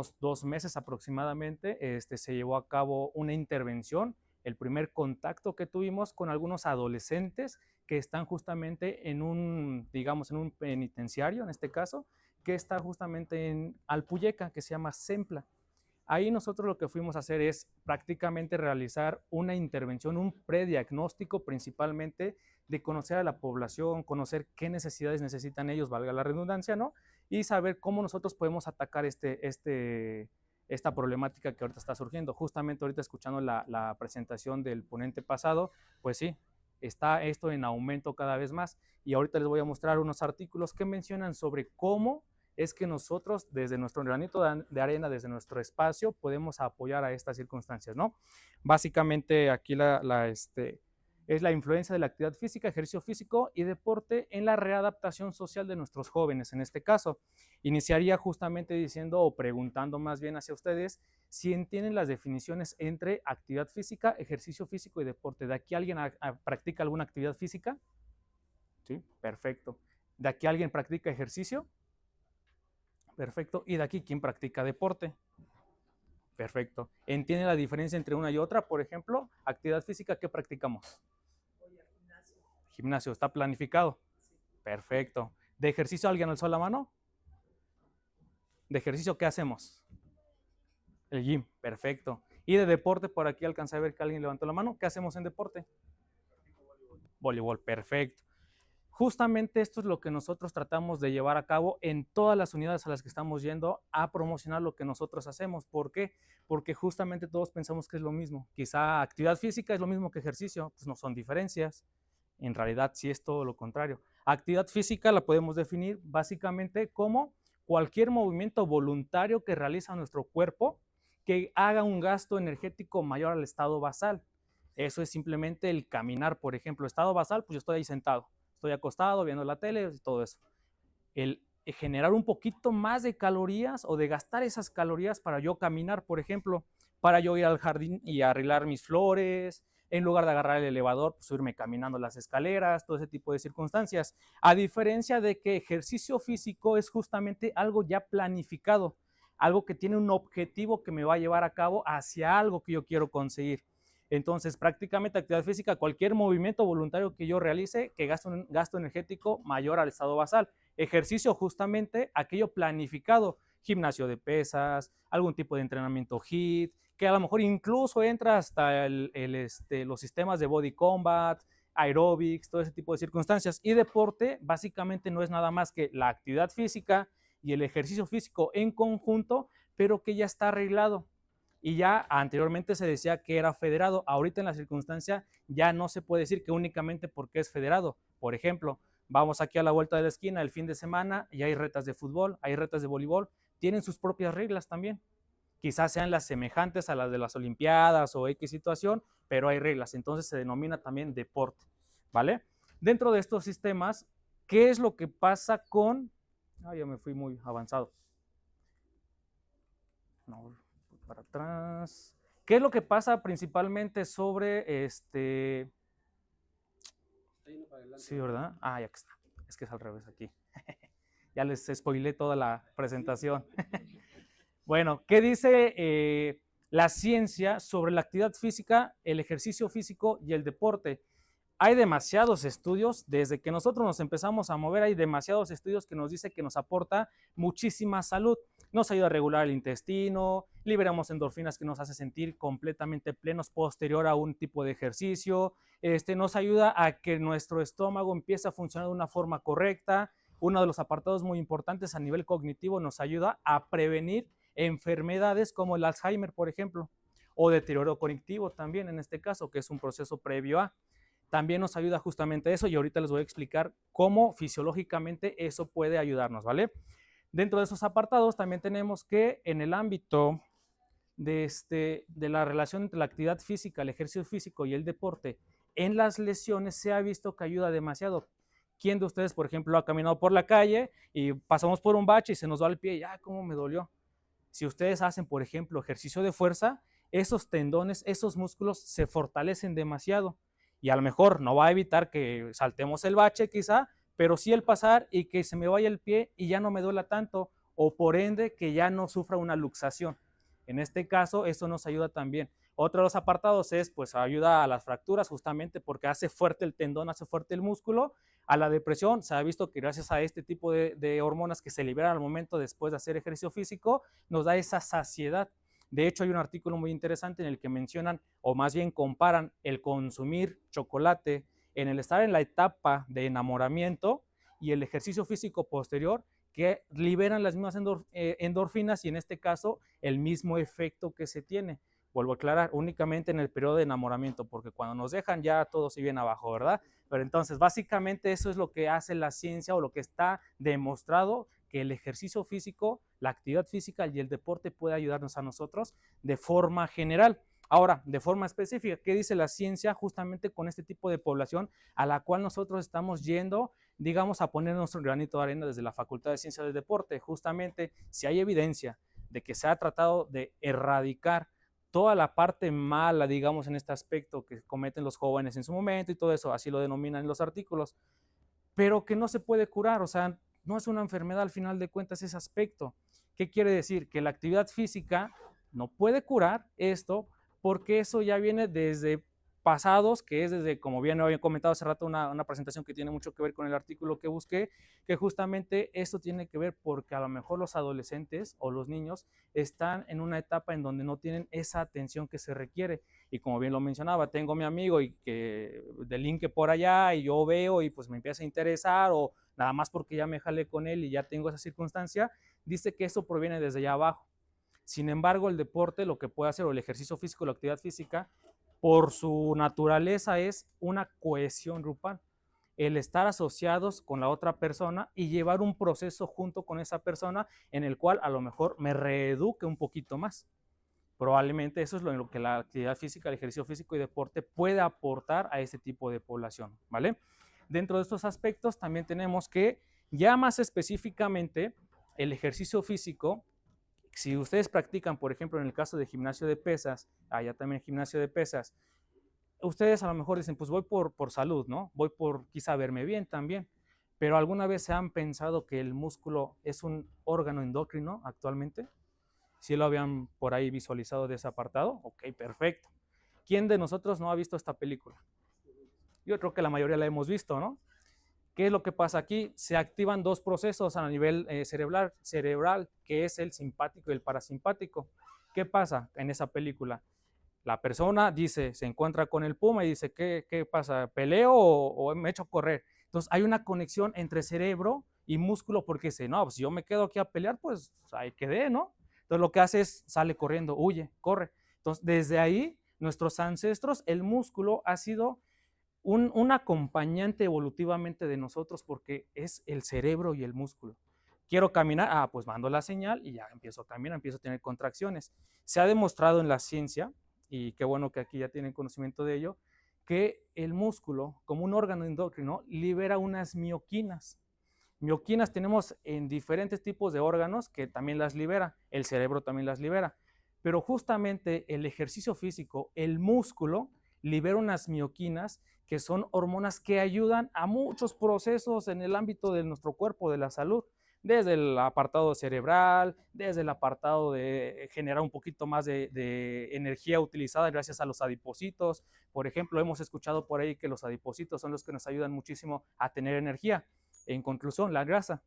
unos 2 meses aproximadamente, se llevó a cabo una intervención, el primer contacto que tuvimos con algunos adolescentes que están justamente en un, digamos, en un penitenciario, en este caso, que está justamente en Alpuyeca, que se llama Sempla. Ahí nosotros lo que fuimos a hacer es prácticamente realizar una intervención, un prediagnóstico principalmente de conocer a la población, conocer qué necesidades necesitan ellos, valga la redundancia, ¿no? Y saber cómo nosotros podemos atacar esta problemática que ahorita está surgiendo. Justamente ahorita escuchando la presentación del ponente pasado, pues sí, está esto en aumento cada vez más. Y ahorita les voy a mostrar unos artículos que mencionan sobre cómo es que nosotros desde nuestro granito de arena, desde nuestro espacio, podemos apoyar a estas circunstancias, ¿no? Básicamente aquí es la influencia de la actividad física, ejercicio físico y deporte en la readaptación social de nuestros jóvenes. En este caso, iniciaría justamente diciendo o preguntando más bien hacia ustedes si entienden las definiciones entre actividad física, ejercicio físico y deporte. ¿De aquí alguien practica alguna actividad física? Sí, perfecto. ¿De aquí alguien practica ejercicio? Perfecto. ¿Y de aquí quién practica deporte? Perfecto. ¿Entiende la diferencia entre una y otra? Por ejemplo, actividad física, ¿qué practicamos? Gimnasio. Gimnasio, ¿está planificado? Sí. Perfecto. ¿De ejercicio alguien alzó la mano? ¿De ejercicio qué hacemos? El gym, perfecto. ¿Y de deporte? Por aquí alcancé a ver que alguien levantó la mano. ¿Qué hacemos en deporte? Voleibol, perfecto. Justamente esto es lo que nosotros tratamos de llevar a cabo en todas las unidades a las que estamos yendo a promocionar lo que nosotros hacemos. ¿Por qué? Porque justamente todos pensamos que es lo mismo. Quizá actividad física es lo mismo que ejercicio, pues no son diferencias. En realidad sí es todo lo contrario. Actividad física la podemos definir básicamente como cualquier movimiento voluntario que realiza nuestro cuerpo que haga un gasto energético mayor al estado basal. Eso es simplemente el caminar, por ejemplo. Estado basal, pues yo estoy ahí sentado, estoy acostado viendo la tele y todo eso. El generar un poquito más de calorías o de gastar esas calorías para yo caminar, por ejemplo, para yo ir al jardín y arreglar mis flores, en lugar de agarrar el elevador, pues irme caminando las escaleras, todo ese tipo de circunstancias. A diferencia de que ejercicio físico es justamente algo ya planificado, algo que tiene un objetivo que me va a llevar a cabo hacia algo que yo quiero conseguir. Entonces, prácticamente actividad física, cualquier movimiento voluntario que yo realice que gaste un gasto energético mayor al estado basal. Ejercicio, justamente aquello planificado, gimnasio de pesas, algún tipo de entrenamiento HIIT, que a lo mejor incluso entra hasta los sistemas de body combat, aerobics, todo ese tipo de circunstancias. Y deporte básicamente no es nada más que la actividad física y el ejercicio físico en conjunto, pero que ya está arreglado. Y ya anteriormente se decía que era federado. Ahorita en la circunstancia ya no se puede decir que únicamente porque es federado. Por ejemplo, vamos aquí a la vuelta de la esquina el fin de semana y hay retas de fútbol, hay retas de voleibol, tienen sus propias reglas también. Quizás sean las semejantes a las de las Olimpiadas o X situación, pero hay reglas, entonces se denomina también deporte, ¿vale? Dentro de estos sistemas, ¿qué es lo que pasa con... ya me fui muy avanzado. No, para atrás. ¿Qué es lo que pasa principalmente sobre Sí, ¿verdad? Ya que está. Es que es al revés aquí. Ya les spoilé toda la presentación. Bueno, ¿qué dice la ciencia sobre la actividad física, el ejercicio físico y el deporte? Hay demasiados estudios, desde que nosotros nos empezamos a mover, hay demasiados estudios que nos dice que nos aporta muchísima salud. Nos ayuda a regular el intestino, liberamos endorfinas que nos hace sentir completamente plenos posterior a un tipo de ejercicio, nos ayuda a que nuestro estómago empiece a funcionar de una forma correcta. Uno de los apartados muy importantes a nivel cognitivo nos ayuda a prevenir enfermedades como el Alzheimer, por ejemplo, o deterioro cognitivo también en este caso, que es un proceso previo a. También nos ayuda justamente eso y ahorita les voy a explicar cómo fisiológicamente eso puede ayudarnos, ¿vale? Dentro de esos apartados también tenemos que en el ámbito de la relación entre la actividad física, el ejercicio físico y el deporte, en las lesiones se ha visto que ayuda demasiado. ¿Quién de ustedes, por ejemplo, ha caminado por la calle y pasamos por un bache y se nos va el pie y cómo me dolió? Si ustedes hacen, por ejemplo, ejercicio de fuerza, esos tendones, esos músculos se fortalecen demasiado y a lo mejor no va a evitar que saltemos el bache quizá, pero sí el pasar y que se me vaya el pie y ya no me duela tanto, o por ende que ya no sufra una luxación. En este caso, eso nos ayuda también. Otro de los apartados es, pues, ayuda a las fracturas justamente porque hace fuerte el tendón, hace fuerte el músculo. A la depresión, se ha visto que gracias a este tipo de hormonas que se liberan al momento después de hacer ejercicio físico, nos da esa saciedad. De hecho, hay un artículo muy interesante en el que mencionan, o más bien comparan, el consumir chocolate en el estar en la etapa de enamoramiento y el ejercicio físico posterior, que liberan las mismas endorfinas y en este caso el mismo efecto que se tiene. Vuelvo a aclarar, únicamente en el periodo de enamoramiento, porque cuando nos dejan ya todo se viene abajo, ¿verdad? Pero entonces, básicamente eso es lo que hace la ciencia o lo que está demostrado, que el ejercicio físico, la actividad física y el deporte puede ayudarnos a nosotros de forma general. Ahora, de forma específica, ¿qué dice la ciencia justamente con este tipo de población a la cual nosotros estamos yendo, digamos, a poner nuestro granito de arena desde la Facultad de Ciencias del Deporte? Justamente, si hay evidencia de que se ha tratado de erradicar toda la parte mala, digamos, en este aspecto que cometen los jóvenes en su momento y todo eso, así lo denominan en los artículos, pero que no se puede curar, o sea, no es una enfermedad al final de cuentas ese aspecto. ¿Qué quiere decir? Que la actividad física no puede curar esto porque eso ya viene desde pasados, que es desde, como bien había comentado hace rato, una presentación que tiene mucho que ver con el artículo que busqué, que justamente esto tiene que ver porque a lo mejor los adolescentes o los niños están en una etapa en donde no tienen esa atención que se requiere. Y como bien lo mencionaba, tengo mi amigo y que del link por allá y yo veo y pues me empieza a interesar o nada más porque ya me jalé con él y ya tengo esa circunstancia, dice que eso proviene desde allá abajo. Sin embargo, el deporte, lo que puede hacer, o el ejercicio físico, la actividad física, por su naturaleza es una cohesión grupal. El estar asociados con la otra persona y llevar un proceso junto con esa persona en el cual a lo mejor me reeduque un poquito más. Probablemente eso es lo que la actividad física, el ejercicio físico y deporte puede aportar a este tipo de población, ¿vale? Dentro de estos aspectos también tenemos que ya más específicamente el ejercicio físico. Si ustedes practican, por ejemplo, en el caso de gimnasio de pesas, allá también gimnasio de pesas, ustedes a lo mejor dicen, pues voy por salud, ¿no? Voy por quizá verme bien también, pero ¿alguna vez se han pensado que el músculo es un órgano endocrino actualmente? ¿Sí lo habían por ahí visualizado de ese apartado? Ok, perfecto. ¿Quién de nosotros no ha visto esta película? Yo creo que la mayoría la hemos visto, ¿no? ¿Qué es lo que pasa aquí? Se activan dos procesos a nivel cerebral, que es el simpático y el parasimpático. ¿Qué pasa en esa película? La persona dice, se encuentra con el puma y dice, ¿qué pasa? ¿Peleo o me echo a correr? Entonces hay una conexión entre cerebro y músculo porque dice, no, pues si yo me quedo aquí a pelear, pues ahí quedé, ¿no? Entonces lo que hace es, sale corriendo, huye, corre. Entonces desde ahí, nuestros ancestros, el músculo ha sido un acompañante evolutivamente de nosotros porque es el cerebro y el músculo. Quiero caminar, pues mando la señal y ya empiezo a caminar, empiezo a tener contracciones. Se ha demostrado en la ciencia, y qué bueno que aquí ya tienen conocimiento de ello, que el músculo, como un órgano endocrino, libera unas mioquinas. Mioquinas tenemos en diferentes tipos de órganos que también las libera, el cerebro también las libera, pero justamente el ejercicio físico, el músculo, libera unas mioquinas que son hormonas que ayudan a muchos procesos en el ámbito de nuestro cuerpo, de la salud, desde el apartado cerebral, desde el apartado de generar un poquito más de energía utilizada gracias a los adipocitos. Por ejemplo, hemos escuchado por ahí que los adipocitos son los que nos ayudan muchísimo a tener energía. En conclusión, la grasa,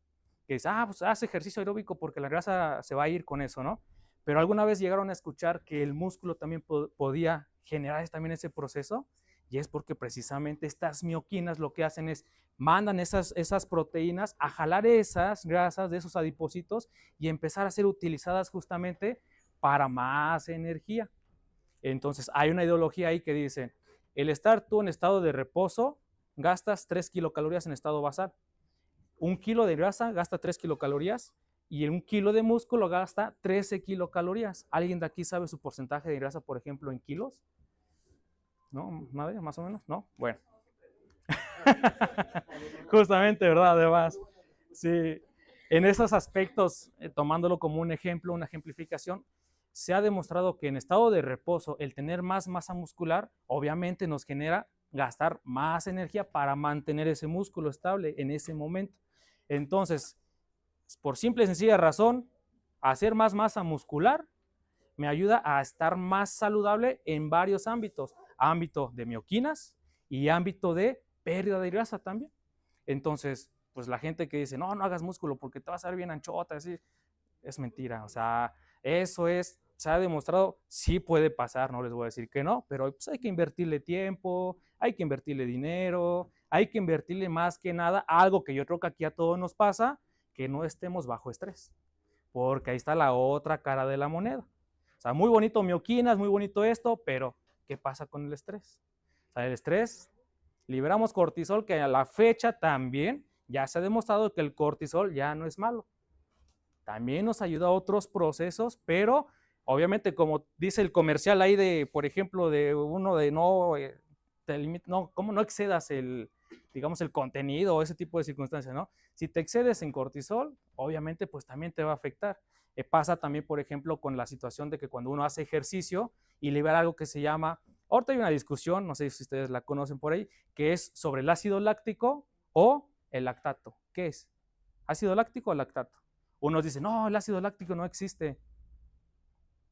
que dice, pues hace ejercicio aeróbico porque la grasa se va a ir con eso, ¿no? Pero alguna vez llegaron a escuchar que el músculo también podía generar también ese proceso, y es porque precisamente estas mioquinas lo que hacen es mandan esas proteínas a jalar esas grasas de esos adipocitos y empezar a ser utilizadas justamente para más energía. Entonces hay una ideología ahí que dice, el estar tú en estado de reposo, gastas 3 kilocalorías en estado basal. 1 kilo de grasa gasta 3 kilocalorías y 1 kilo de músculo gasta 13 kilocalorías. ¿Alguien de aquí sabe su porcentaje de grasa, por ejemplo, en kilos? ¿No? ¿Nadie? ¿Más o menos? ¿No? Bueno. Justamente, ¿verdad? Además, sí. En esos aspectos, tomándolo como un ejemplo, una ejemplificación, se ha demostrado que en estado de reposo, el tener más masa muscular, obviamente nos genera gastar más energía para mantener ese músculo estable en ese momento. Entonces, por simple y sencilla razón, hacer más masa muscular me ayuda a estar más saludable en varios ámbitos. Ámbito de mioquinas y ámbito de pérdida de grasa también. Entonces, pues la gente que dice, no, no hagas músculo porque te vas a ver bien anchota, así, es mentira. O sea, eso es, se ha demostrado, sí puede pasar, no les voy a decir que no, pero pues hay que invertirle tiempo, hay que invertirle dinero, hay que invertirle más que nada algo que yo creo que aquí a todos nos pasa, que no estemos bajo estrés, porque ahí está la otra cara de la moneda. O sea, muy bonito mioquinas, muy bonito esto, pero ¿qué pasa con el estrés? O sea, el estrés, liberamos cortisol, que a la fecha también ya se ha demostrado que el cortisol ya no es malo. También nos ayuda a otros procesos, pero obviamente como dice el comercial ahí de, por ejemplo, de uno de no, ¿cómo no excedas el, digamos, el contenido o ese tipo de circunstancias, ¿no? Si te excedes en cortisol, obviamente pues también te va a afectar. Pasa también, por ejemplo, con la situación de que cuando uno hace ejercicio y libera algo que se llama, ahorita hay una discusión, no sé si ustedes la conocen por ahí, que es sobre el ácido láctico o el lactato. ¿Qué es? ¿Ácido láctico o lactato? Unos dicen, no, el ácido láctico no existe.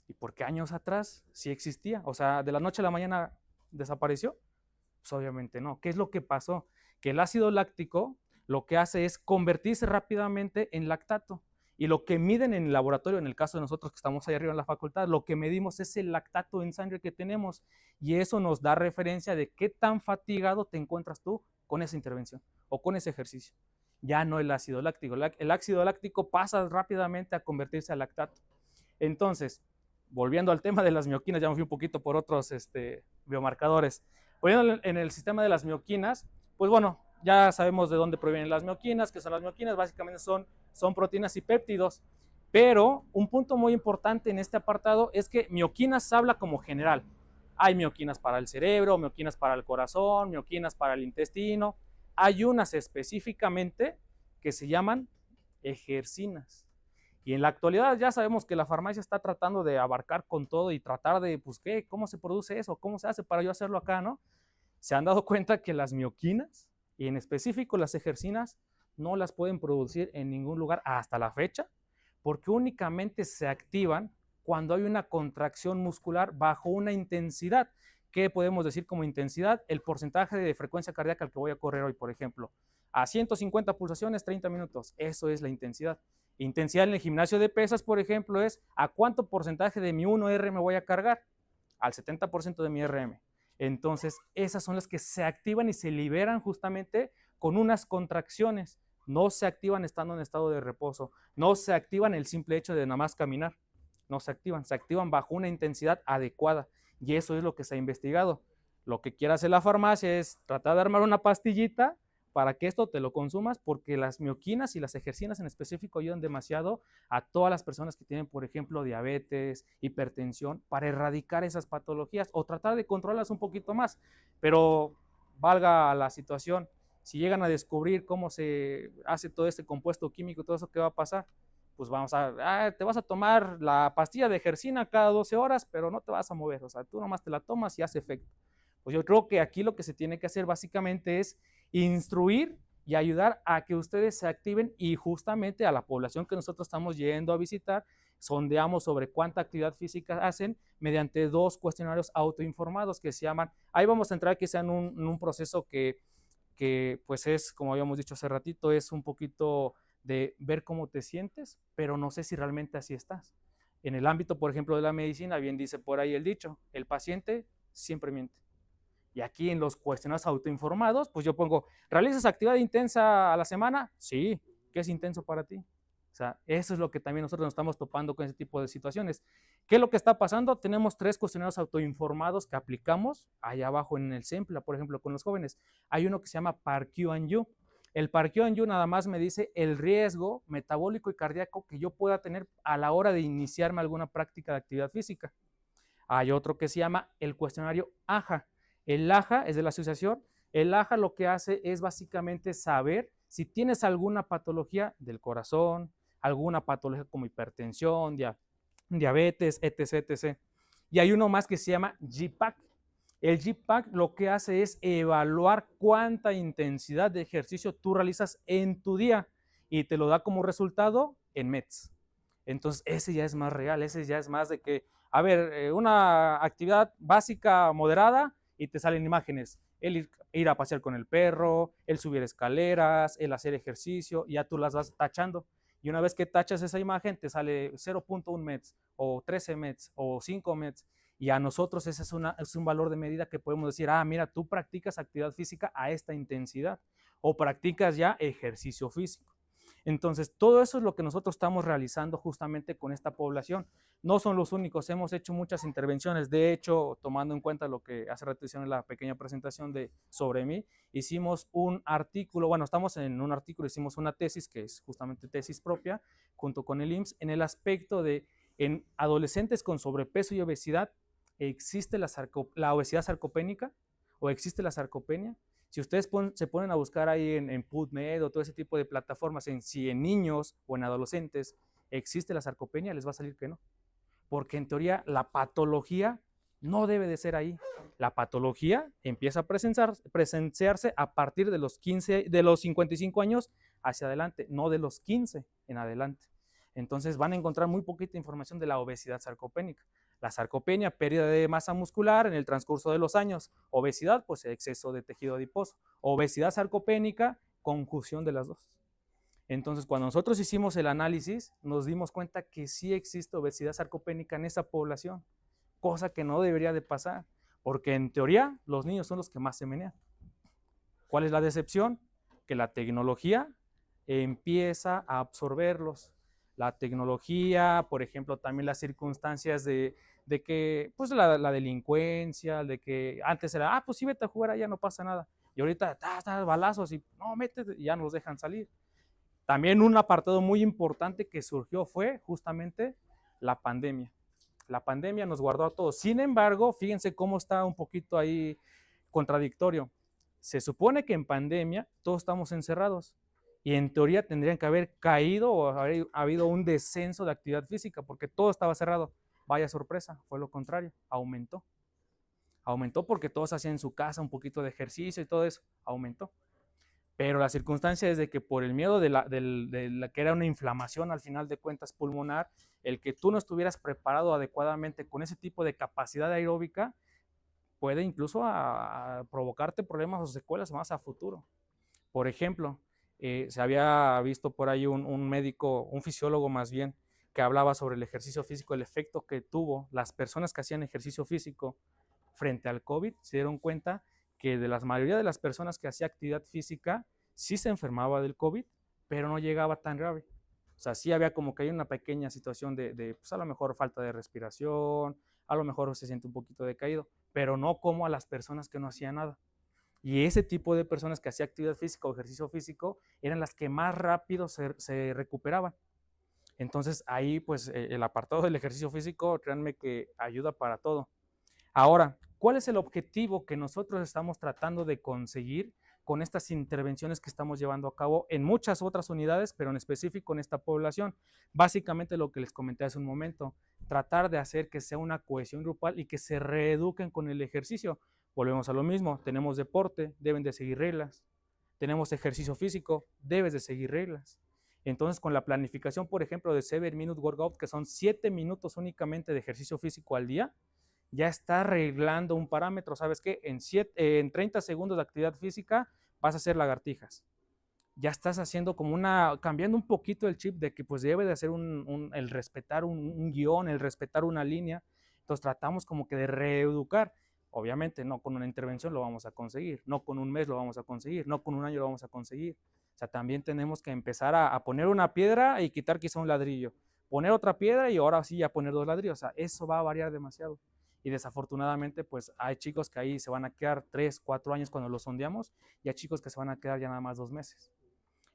¿Y por qué años atrás sí existía? O sea, de la noche a la mañana desapareció. Pues obviamente no. ¿Qué es lo que pasó? Que el ácido láctico lo que hace es convertirse rápidamente en lactato. Y lo que miden en el laboratorio, en el caso de nosotros que estamos ahí arriba en la facultad, lo que medimos es el lactato en sangre que tenemos. Y eso nos da referencia de qué tan fatigado te encuentras tú con esa intervención o con ese ejercicio. Ya no el ácido láctico. El ácido láctico pasa rápidamente a convertirse a lactato. Entonces, volviendo al tema de las mioquinas, ya me fui un poquito por otros biomarcadores. Volviendo en el sistema de las mioquinas, pues bueno, ya sabemos de dónde provienen las mioquinas, que son las mioquinas, básicamente son proteínas y péptidos, pero un punto muy importante en este apartado es que mioquinas habla como general. Hay mioquinas para el cerebro, mioquinas para el corazón, mioquinas para el intestino. Hay unas específicamente que se llaman ejercinas. Y en la actualidad ya sabemos que la farmacia está tratando de abarcar con todo y tratar de, pues, ¿qué? ¿Cómo se produce eso? ¿Cómo se hace para yo hacerlo acá, no? Se han dado cuenta que las mioquinas, y en específico las ejercinas, no las pueden producir en ningún lugar hasta la fecha, porque únicamente se activan cuando hay una contracción muscular bajo una intensidad. ¿Qué podemos decir como intensidad? El porcentaje de frecuencia cardíaca al que voy a correr hoy, por ejemplo. A 150 pulsaciones, 30 minutos. Eso es la intensidad. Intensidad en el gimnasio de pesas, por ejemplo, es a cuánto porcentaje de mi 1R me voy a cargar. Al 70% de mi RM. Entonces, esas son las que se activan y se liberan justamente con unas contracciones. No se activan estando en estado de reposo. No se activan el simple hecho de nada más caminar. No se activan bajo una intensidad adecuada. Y eso es lo que se ha investigado. Lo que quiere hacer la farmacia es tratar de armar una pastillita para que esto te lo consumas, porque las mioquinas y las ejercinas en específico ayudan demasiado a todas las personas que tienen, por ejemplo, diabetes, hipertensión, para erradicar esas patologías o tratar de controlarlas un poquito más. Pero valga la situación, si llegan a descubrir cómo se hace todo este compuesto químico, todo eso, ¿qué va a pasar? Pues te vas a tomar la pastilla de ejercina cada 12 horas, pero no te vas a mover, o sea, tú nomás te la tomas y hace efecto. Pues yo creo que aquí lo que se tiene que hacer básicamente es instruir y ayudar a que ustedes se activen, y justamente a la población que nosotros estamos yendo a visitar, sondeamos sobre cuánta actividad física hacen mediante 2 cuestionarios autoinformados que se llaman, ahí vamos a entrar quizá en un proceso que pues es, como habíamos dicho hace ratito, es un poquito de ver cómo te sientes, pero no sé si realmente así estás. En el ámbito, por ejemplo, de la medicina, bien dice por ahí el dicho, el paciente siempre miente. Y aquí en los cuestionarios autoinformados, pues yo pongo, ¿realizas actividad intensa a la semana? Sí. ¿Qué es intenso para ti? O sea, eso es lo que también nosotros nos estamos topando con ese tipo de situaciones. ¿Qué es lo que está pasando? Tenemos 3 cuestionarios autoinformados que aplicamos allá abajo en el SEMPLA, por ejemplo, con los jóvenes. Hay uno que se llama PAR-Q&U. El PAR-Q&U nada más me dice el riesgo metabólico y cardíaco que yo pueda tener a la hora de iniciarme alguna práctica de actividad física. Hay otro que se llama el cuestionario AJA. El AJA es de la asociación. El AJA lo que hace es básicamente saber si tienes alguna patología del corazón, alguna patología como hipertensión, diabetes, etc, etc. Y hay uno más que se llama GPAC. El GPAC lo que hace es evaluar cuánta intensidad de ejercicio tú realizas en tu día. y te lo da como resultado en METs. Entonces, ese ya es más real, ese ya es más de que, a ver, una actividad básica moderada y te salen imágenes. El ir a pasear con el perro, el subir escaleras, el hacer ejercicio, y ya tú las vas tachando. Y una vez que tachas esa imagen, te sale 0.1 METs, o 13 METs, o 5 METs. Y a nosotros ese es un valor de medida que podemos decir, ah, mira, tú practicas actividad física a esta intensidad, o practicas ya ejercicio físico. Entonces, todo eso es lo que nosotros estamos realizando justamente con esta población. No son los únicos, hemos hecho muchas intervenciones. De hecho, tomando en cuenta lo que hace rato hicieron en la pequeña presentación sobre mí, hicimos un artículo, bueno, estamos en un artículo, hicimos una tesis, que es justamente tesis propia, junto con el IMSS, en el aspecto de, en adolescentes con sobrepeso y obesidad, ¿existe la obesidad sarcopénica o existe la sarcopenia? Si ustedes se ponen a buscar ahí en PubMed o todo ese tipo de plataformas, si en niños o en adolescentes existe la sarcopenia, les va a salir que no. Porque en teoría la patología no debe de ser ahí. La patología empieza a presenciarse a partir de los 55 años hacia adelante, no de los 15 en adelante. Entonces van a encontrar muy poquita información de la obesidad sarcopénica. La sarcopenia, pérdida de masa muscular en el transcurso de los años. Obesidad, pues exceso de tejido adiposo. Obesidad sarcopénica, conjunción de las dos. Entonces, cuando nosotros hicimos el análisis, nos dimos cuenta que sí existe obesidad sarcopénica en esa población, cosa que no debería de pasar, porque en teoría los niños son los que más se menean. ¿Cuál es la decepción? Que la tecnología empieza a absorberlos. La tecnología, por ejemplo, también las circunstancias de que, pues la delincuencia, de que antes era, pues sí, vete a jugar allá, no pasa nada. Y ahorita, balazos y no, métete, y ya nos dejan salir. También un apartado muy importante que surgió fue justamente la pandemia. La pandemia nos guardó a todos. Sin embargo, fíjense cómo está un poquito ahí contradictorio. Se supone que en pandemia todos estamos encerrados y en teoría tendrían que haber caído o haber habido un descenso de actividad física porque todo estaba cerrado. Vaya sorpresa, fue lo contrario, aumentó. Aumentó porque todos hacían en su casa un poquito de ejercicio y todo eso, aumentó. Pero la circunstancia es de que por el miedo de la que era una inflamación al final de cuentas pulmonar, el que tú no estuvieras preparado adecuadamente con ese tipo de capacidad aeróbica puede incluso a provocarte problemas o secuelas más a futuro. Por ejemplo, se había visto por ahí un médico, un fisiólogo más bien, que hablaba sobre el ejercicio físico, el efecto que tuvo las personas que hacían ejercicio físico frente al COVID, se dieron cuenta que de la mayoría de las personas que hacía actividad física, sí se enfermaba del COVID, pero no llegaba tan grave. O sea, sí había como que hay una pequeña situación de pues a lo mejor falta de respiración, a lo mejor se siente un poquito decaído, pero no como a las personas que no hacían nada. Y ese tipo de personas que hacía actividad física o ejercicio físico eran las que más rápido se recuperaban. Entonces ahí pues el apartado del ejercicio físico, créanme que ayuda para todo. Ahora, ¿cuál es el objetivo que nosotros estamos tratando de conseguir con estas intervenciones que estamos llevando a cabo en muchas otras unidades, pero en específico en esta población? Básicamente lo que les comenté hace un momento, tratar de hacer que sea una cohesión grupal y que se reeduquen con el ejercicio. Volvemos a lo mismo, tenemos deporte, deben de seguir reglas, tenemos ejercicio físico, debes de seguir reglas. Entonces, con la planificación, por ejemplo, de 7-minute workout, que son 7 minutos únicamente de ejercicio físico al día, ya está arreglando un parámetro. ¿Sabes qué? En 30 segundos de actividad física vas a hacer lagartijas. Ya estás haciendo como cambiando un poquito el chip de que pues debe de hacer el respetar un guión, el respetar una línea. Entonces tratamos como que de reeducar. Obviamente no con una intervención lo vamos a conseguir, no con un mes lo vamos a conseguir, no con un año lo vamos a conseguir. O sea, también tenemos que empezar a poner una piedra y quitar quizá un ladrillo. Poner otra piedra y ahora sí ya poner 2 ladrillos. O sea, eso va a variar demasiado. Y desafortunadamente, pues hay chicos que ahí se van a quedar 3, 4 años cuando los sondeamos y hay chicos que se van a quedar ya nada más 2 meses.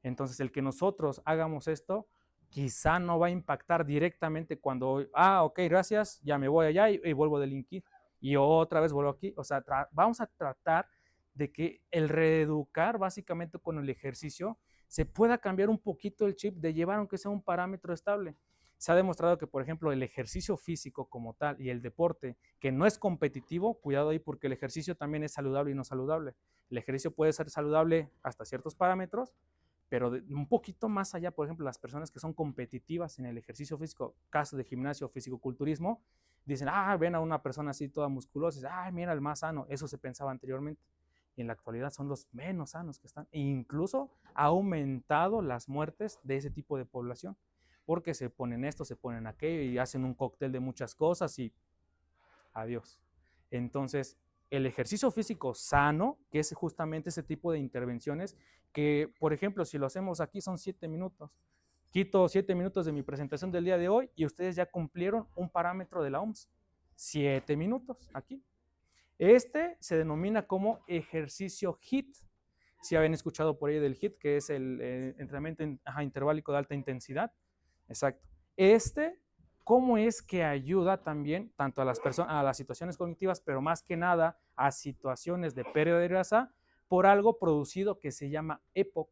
Entonces, el que nosotros hagamos esto, quizá no va a impactar directamente cuando, ok, gracias, ya me voy allá y vuelvo a delinquir. Y otra vez vuelvo aquí. O sea, vamos a tratar de que el reeducar básicamente con el ejercicio se pueda cambiar un poquito el chip de llevar aunque sea un parámetro estable. Se ha demostrado que, por ejemplo, el ejercicio físico como tal y el deporte, que no es competitivo, cuidado ahí porque el ejercicio también es saludable y no saludable. El ejercicio puede ser saludable hasta ciertos parámetros, Pero un poquito más allá, por ejemplo, las personas que son competitivas en el ejercicio físico, caso de gimnasio, físico-culturismo, dicen, ven a una persona así toda musculosa, y dicen, mira, el más sano. Eso se pensaba anteriormente. Y en la actualidad son los menos sanos que están. E incluso ha aumentado las muertes de ese tipo de población, porque se ponen esto, se ponen aquello y hacen un cóctel de muchas cosas y adiós. Entonces, el ejercicio físico sano, que es justamente ese tipo de intervenciones, que por ejemplo, si lo hacemos aquí son 7 minutos. Quito 7 minutos de mi presentación del día de hoy y ustedes ya cumplieron un parámetro de la OMS. 7 minutos aquí. Este se denomina como ejercicio HIIT. Si habían escuchado por ahí del HIIT, que es el entrenamiento interválico de alta intensidad. Exacto. ¿Cómo es que ayuda también tanto a las personas, a las situaciones cognitivas, pero más que nada a situaciones de pérdida de grasa por algo producido que se llama EPOC?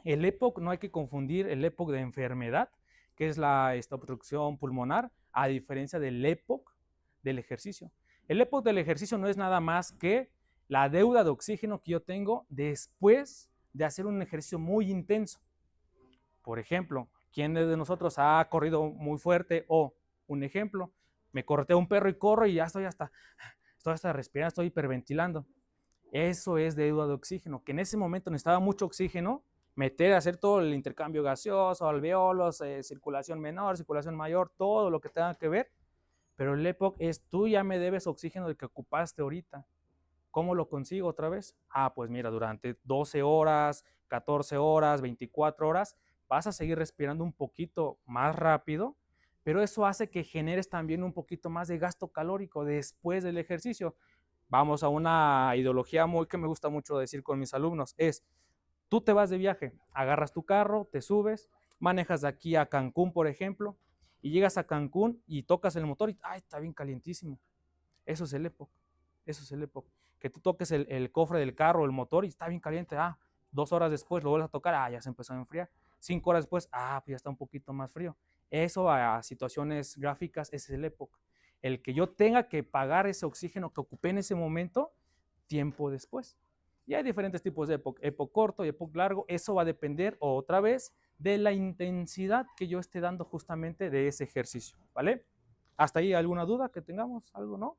El EPOC no hay que confundir el EPOC de enfermedad, que es la obstrucción pulmonar, a diferencia del EPOC del ejercicio. El EPOC del ejercicio no es nada más que la deuda de oxígeno que yo tengo después de hacer un ejercicio muy intenso. Por ejemplo, ¿quién de nosotros ha corrido muy fuerte? O, un ejemplo, me corretea un perro y corro y ya estoy hasta respirando, estoy hiperventilando. Eso es deuda de oxígeno, que en ese momento necesitaba mucho oxígeno, hacer todo el intercambio gaseoso, alveolos, circulación menor, circulación mayor, todo lo que tenga que ver. Pero el EPOC es, tú ya me debes oxígeno del que ocupaste ahorita. ¿Cómo lo consigo otra vez? Pues mira, durante 12 horas, 14 horas, 24 horas, vas a seguir respirando un poquito más rápido, pero eso hace que generes también un poquito más de gasto calórico después del ejercicio. Vamos a una ideología que me gusta mucho decir con mis alumnos, es, tú te vas de viaje, agarras tu carro, te subes, manejas de aquí a Cancún, por ejemplo, y llegas a Cancún y tocas el motor y, está bien calientísimo. Eso es el EPOC, eso es el EPOC. Que tú toques el cofre del carro, el motor y está bien caliente, 2 horas después lo vuelves a tocar, ya se empezó a enfriar. 5 horas después, pues ya está un poquito más frío. Eso a situaciones gráficas, ese es el EPOC. El que yo tenga que pagar ese oxígeno que ocupé en ese momento, tiempo después. Y hay diferentes tipos de EPOC, EPOC corto y EPOC largo. Eso va a depender otra vez de la intensidad que yo esté dando justamente de ese ejercicio, ¿vale? ¿Hasta ahí alguna duda que tengamos? ¿Algo, no?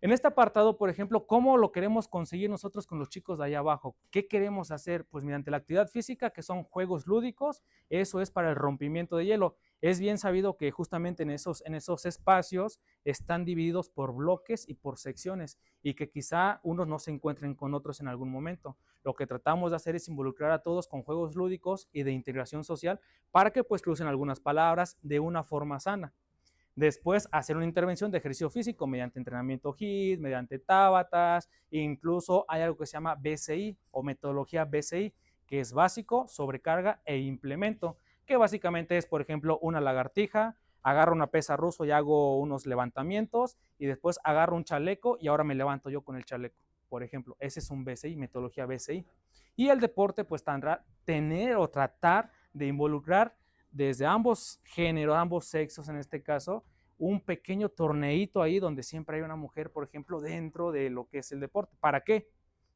En este apartado, por ejemplo, ¿cómo lo queremos conseguir nosotros con los chicos de allá abajo? ¿Qué queremos hacer? Pues mediante la actividad física, que son juegos lúdicos, eso es para el rompimiento de hielo. Es bien sabido que justamente en esos espacios están divididos por bloques y por secciones y que quizá unos no se encuentren con otros en algún momento. Lo que tratamos de hacer es involucrar a todos con juegos lúdicos y de integración social para que pues crucen algunas palabras de una forma sana. Después, hacer una intervención de ejercicio físico mediante entrenamiento HIIT, mediante tábatas, incluso hay algo que se llama BCI o metodología BCI, que es básico, sobrecarga e implemento, que básicamente es, por ejemplo, una lagartija, agarro una pesa ruso y hago unos levantamientos y después agarro un chaleco y ahora me levanto yo con el chaleco, por ejemplo. Ese es un BCI, metodología BCI. Y el deporte, pues, tener o tratar de involucrar desde ambos géneros, ambos sexos en este caso, un pequeño torneito ahí donde siempre hay una mujer, por ejemplo, dentro de lo que es el deporte. ¿Para qué?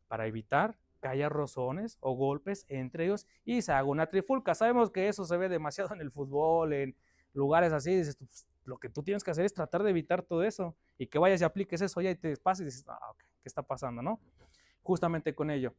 Para evitar que haya rozones o golpes entre ellos y se haga una trifulca. Sabemos que eso se ve demasiado en el fútbol, en lugares así, dices, pues, lo que tú tienes que hacer es tratar de evitar todo eso y que vayas y apliques eso ya y te pases y dices, okay, ¿qué está pasando, no? Justamente con ello.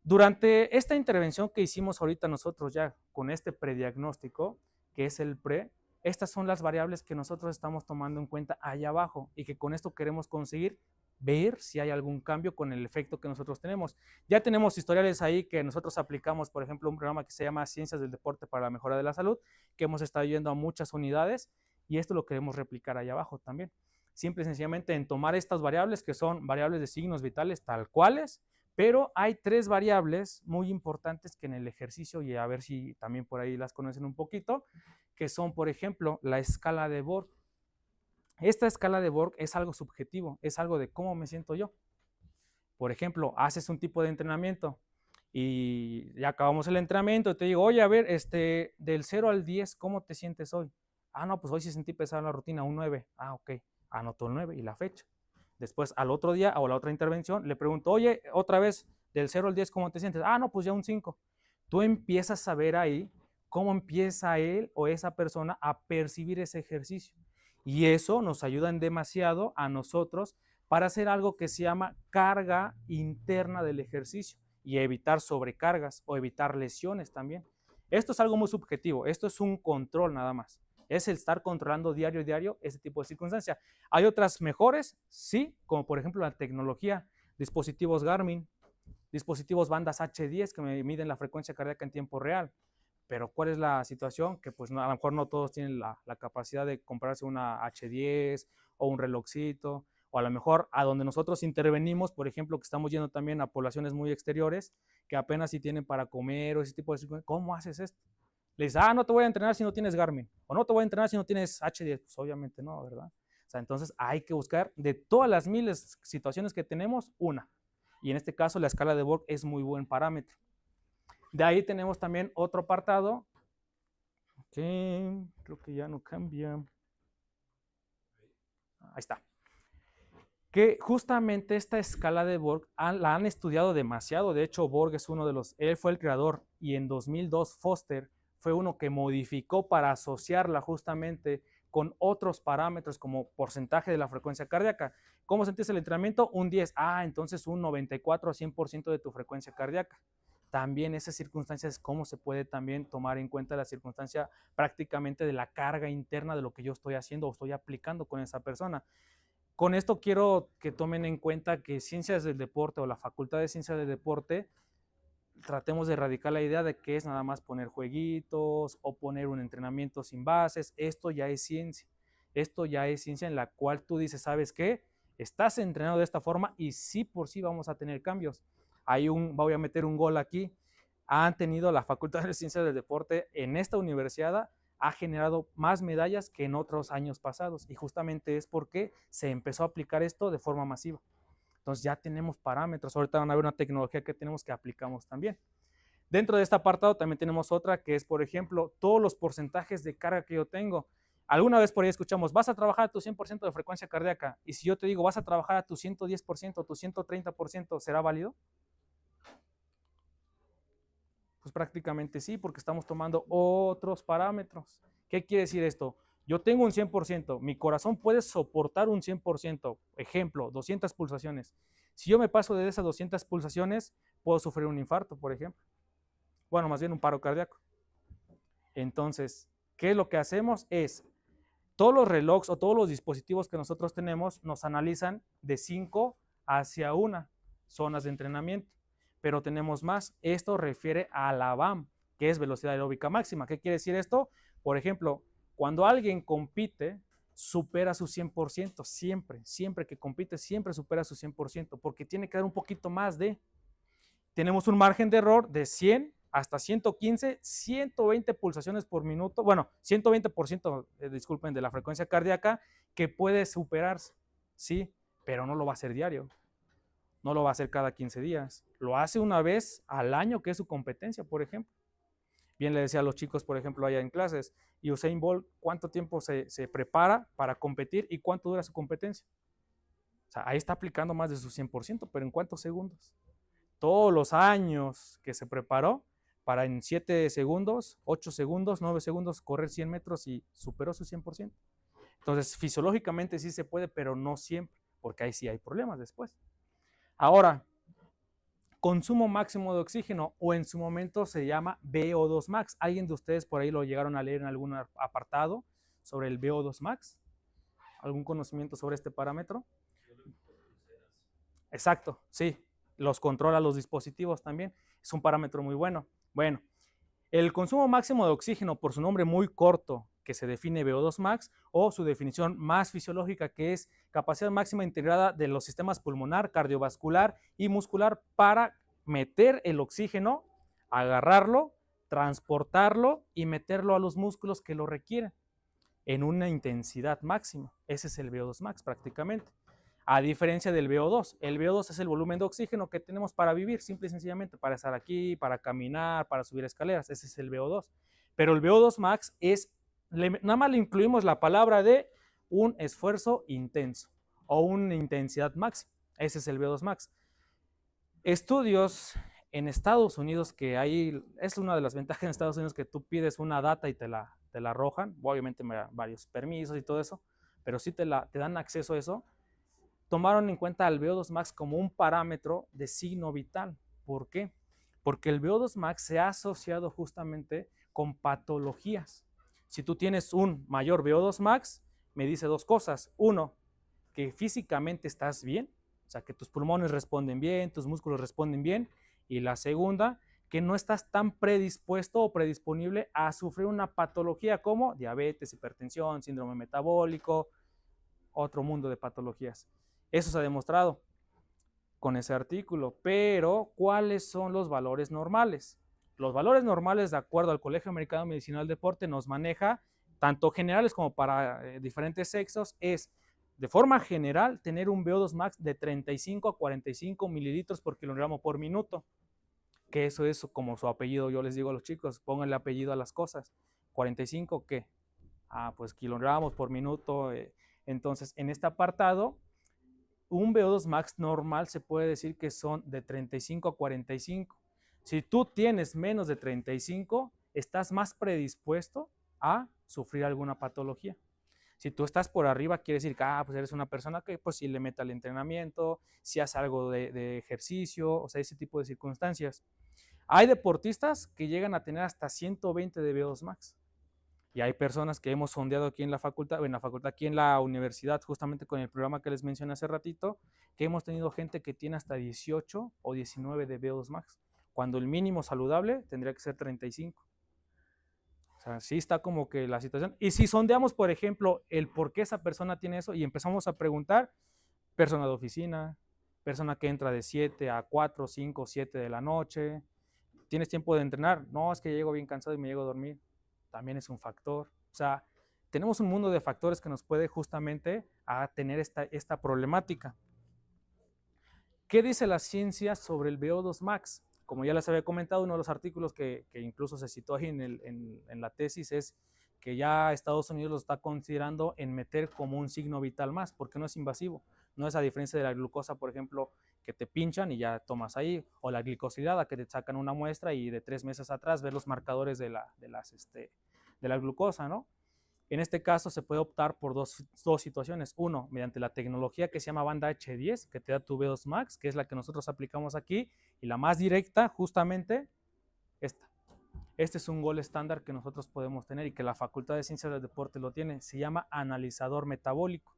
Durante esta intervención que hicimos ahorita nosotros ya con este prediagnóstico, que es el PRE, estas son las variables que nosotros estamos tomando en cuenta allá abajo y que con esto queremos conseguir ver si hay algún cambio con el efecto que nosotros tenemos. Ya tenemos historiales ahí que nosotros aplicamos, por ejemplo, un programa que se llama Ciencias del Deporte para la Mejora de la Salud, que hemos estado yendo a muchas unidades y esto lo queremos replicar allá abajo también. Simple y sencillamente en tomar estas variables que son variables de signos vitales tal cuales, pero hay 3 variables muy importantes que en el ejercicio, y a ver si también por ahí las conocen un poquito, que son, por ejemplo, la escala de Borg. Esta escala de Borg es algo subjetivo, es algo de cómo me siento yo. Por ejemplo, haces un tipo de entrenamiento y ya acabamos el entrenamiento y te digo, oye, a ver, del 0 al 10, ¿cómo te sientes hoy? No, pues hoy sí sentí pesada la rutina, un 9. Ok, anotó el 9 y la fecha. Después, al otro día o la otra intervención, le pregunto, oye, otra vez, del 0 al 10, ¿cómo te sientes? No, pues ya un 5. tú empiezas a ver ahí cómo empieza él o esa persona a percibir ese ejercicio. Y eso nos ayuda en demasiado a nosotros para hacer algo que se llama carga interna del ejercicio y evitar sobrecargas o evitar lesiones también. Esto es algo muy subjetivo, esto es un control nada más. Es el estar controlando diario ese tipo de circunstancias. ¿Hay otras mejores? Sí, como por ejemplo la tecnología, dispositivos Garmin, dispositivos bandas H10 que me miden la frecuencia cardíaca en tiempo real. Pero ¿cuál es la situación? Que pues a lo mejor no todos tienen la capacidad de comprarse una H10 o un relojcito, o a lo mejor a donde nosotros intervenimos, por ejemplo, que estamos yendo también a poblaciones muy exteriores, que apenas si tienen para comer o ese tipo de cosas. ¿Cómo haces esto? Le dices, no te voy a entrenar si no tienes Garmin, o no te voy a entrenar si no tienes H10. Pues obviamente no, ¿verdad? O sea, entonces hay que buscar de todas las miles de situaciones que tenemos, una. Y en este caso la escala de Borg es muy buen parámetro. De ahí tenemos también otro apartado, que creo que ya no cambia. Ahí está. Que justamente esta escala de Borg la han estudiado demasiado. De hecho, Borg es uno de los, él fue el creador, y en 2002 Foster fue uno que modificó para asociarla justamente con otros parámetros como porcentaje de la frecuencia cardíaca. ¿Cómo sentís el entrenamiento? Un 10. Entonces un 94 a 100% de tu frecuencia cardíaca. También esas circunstancias, cómo se puede también tomar en cuenta la circunstancia prácticamente de la carga interna de lo que yo estoy haciendo o estoy aplicando con esa persona. Con esto quiero que tomen en cuenta que Ciencias del Deporte o la Facultad de Ciencias del Deporte tratemos de erradicar la idea de que es nada más poner jueguitos o poner un entrenamiento sin bases. Esto ya es ciencia. Esto ya es ciencia en la cual tú dices, ¿sabes qué? Estás entrenado de esta forma y sí por sí vamos a tener cambios. Voy a meter un gol aquí. Han tenido la Facultad de Ciencias del Deporte en esta universidad, ha generado más medallas que en otros años pasados, y justamente es porque se empezó a aplicar esto de forma masiva. Entonces ya tenemos parámetros, ahorita van a ver una tecnología que tenemos que aplicamos también. Dentro de este apartado también tenemos otra que es, por ejemplo, todos los porcentajes de carga que yo tengo. Alguna vez por ahí escuchamos, vas a trabajar a tu 100% de frecuencia cardíaca, y si yo te digo, vas a trabajar a tu 110%, tu 130%, ¿será válido? Pues prácticamente sí, porque estamos tomando otros parámetros. ¿Qué quiere decir esto? Yo tengo un 100%, mi corazón puede soportar un 100%, ejemplo, 200 pulsaciones. Si yo me paso de esas 200 pulsaciones, puedo sufrir un infarto, por ejemplo. Bueno, más bien un paro cardíaco. Entonces, ¿qué es lo que hacemos? Es, todos los relojes o todos los dispositivos que nosotros tenemos nos analizan de 5 hacia 1 zonas de entrenamiento, pero tenemos más. Esto refiere a la VAM, que es velocidad aeróbica máxima. ¿Qué quiere decir esto? Por ejemplo, cuando alguien compite, supera su 100%, siempre que compite, siempre supera su 100%, porque tiene que dar un poquito más de. Tenemos un margen de error de 100 hasta 115, 120 pulsaciones por minuto, bueno, 120%, disculpen, de la frecuencia cardíaca, que puede superarse, ¿sí? Pero no lo va a hacer diario, no lo va a hacer cada 15 días, lo hace una vez al año, que es su competencia, por ejemplo. Bien le decía a los chicos, por ejemplo, allá en clases, y Usain Bolt, ¿cuánto tiempo se prepara para competir y cuánto dura su competencia? O sea, ahí está aplicando más de su 100%, pero ¿en cuántos segundos? Todos los años que se preparó para en 7 segundos, 8 segundos, 9 segundos correr 100 metros y superó su 100%. Entonces, fisiológicamente sí se puede, pero no siempre, porque ahí sí hay problemas después. Ahora, consumo máximo de oxígeno, o en su momento se llama VO2 max. ¿Alguien de ustedes por ahí lo llegaron a leer en algún apartado sobre el VO2 max? ¿Algún conocimiento sobre este parámetro? Exacto, sí. Los controla los dispositivos también. Es un parámetro muy bueno. Bueno, el consumo máximo de oxígeno, por su nombre muy corto, que se define VO2 max, o su definición más fisiológica, que es capacidad máxima integrada de los sistemas pulmonar, cardiovascular y muscular para meter el oxígeno, agarrarlo, transportarlo y meterlo a los músculos que lo requieren en una intensidad máxima. Ese es el VO2 max prácticamente. A diferencia del VO2, el VO2 es el volumen de oxígeno que tenemos para vivir, simple y sencillamente, para estar aquí, para caminar, para subir escaleras. Ese es el VO2. Pero el VO2 max es, nada más le incluimos la palabra de un esfuerzo intenso o una intensidad máxima. Ese es el VO2 max. Estudios En Estados Unidos, que hay, es una de las ventajas en Estados Unidos que tú pides una data y te la arrojan, obviamente varios permisos y todo eso, pero sí te dan acceso a eso. Tomaron en cuenta al VO2 max como un parámetro de signo vital. ¿Por qué? Porque el VO2 max se ha asociado justamente con patologías. Si tú tienes un mayor VO2 max, me dice dos cosas. Uno, que físicamente estás bien, o sea, que tus pulmones responden bien, tus músculos responden bien. Y la segunda, que no estás tan predispuesto o predisponible a sufrir una patología como diabetes, hipertensión, síndrome metabólico, otro mundo de patologías. Eso se ha demostrado con ese artículo, pero ¿cuáles son los valores normales? Los valores normales, de acuerdo al Colegio Americano de Medicina del Deporte, nos maneja, tanto generales como para diferentes sexos, es de forma general tener un VO2 max de 35 a 45 mililitros por kilogramo por minuto, que eso es como su apellido, yo les digo a los chicos, pónganle apellido a las cosas. 45, ¿qué? Pues kilogramos por minuto. Entonces, en este apartado, un VO2 max normal se puede decir que son de 35 a 45. Si tú tienes menos de 35, estás más predispuesto a sufrir alguna patología. Si tú estás por arriba, quiere decir que pues eres una persona que pues sí le mete al entrenamiento, si hace algo de ejercicio, o sea, ese tipo de circunstancias. Hay deportistas que llegan a tener hasta 120 de VO2 max. Y hay personas que hemos sondeado aquí en la facultad, aquí en la universidad, justamente con el programa que les mencioné hace ratito, que hemos tenido gente que tiene hasta 18 o 19 de VO2 max, cuando el mínimo saludable tendría que ser 35. O sea, sí está como que la situación. Y si sondeamos, por ejemplo, el por qué esa persona tiene eso y empezamos a preguntar, persona de oficina, persona que entra de 7 a 4, 5, 7 de la noche, ¿tienes tiempo de entrenar? No, es que llego bien cansado y me llego a dormir. También es un factor. O sea, tenemos un mundo de factores que nos puede justamente a tener esta problemática. ¿Qué dice la ciencia sobre el VO2 max? Como ya les había comentado, uno de los artículos que incluso se citó ahí en la tesis es que ya Estados Unidos lo está considerando en meter como un signo vital más, porque no es invasivo. No es a diferencia de la glucosa, por ejemplo, que te pinchan y ya tomas ahí, o la glicosilada, que te sacan una muestra y de 3 meses atrás ves los marcadores de la glucosa, ¿no? En este caso se puede optar por dos situaciones. Uno, mediante la tecnología que se llama banda H10, que te da tu VO2 max, que es la que nosotros aplicamos aquí, y la más directa, justamente, esta. Este es un gol estándar que nosotros podemos tener y que la Facultad de Ciencias del Deporte lo tiene. Se llama analizador metabólico.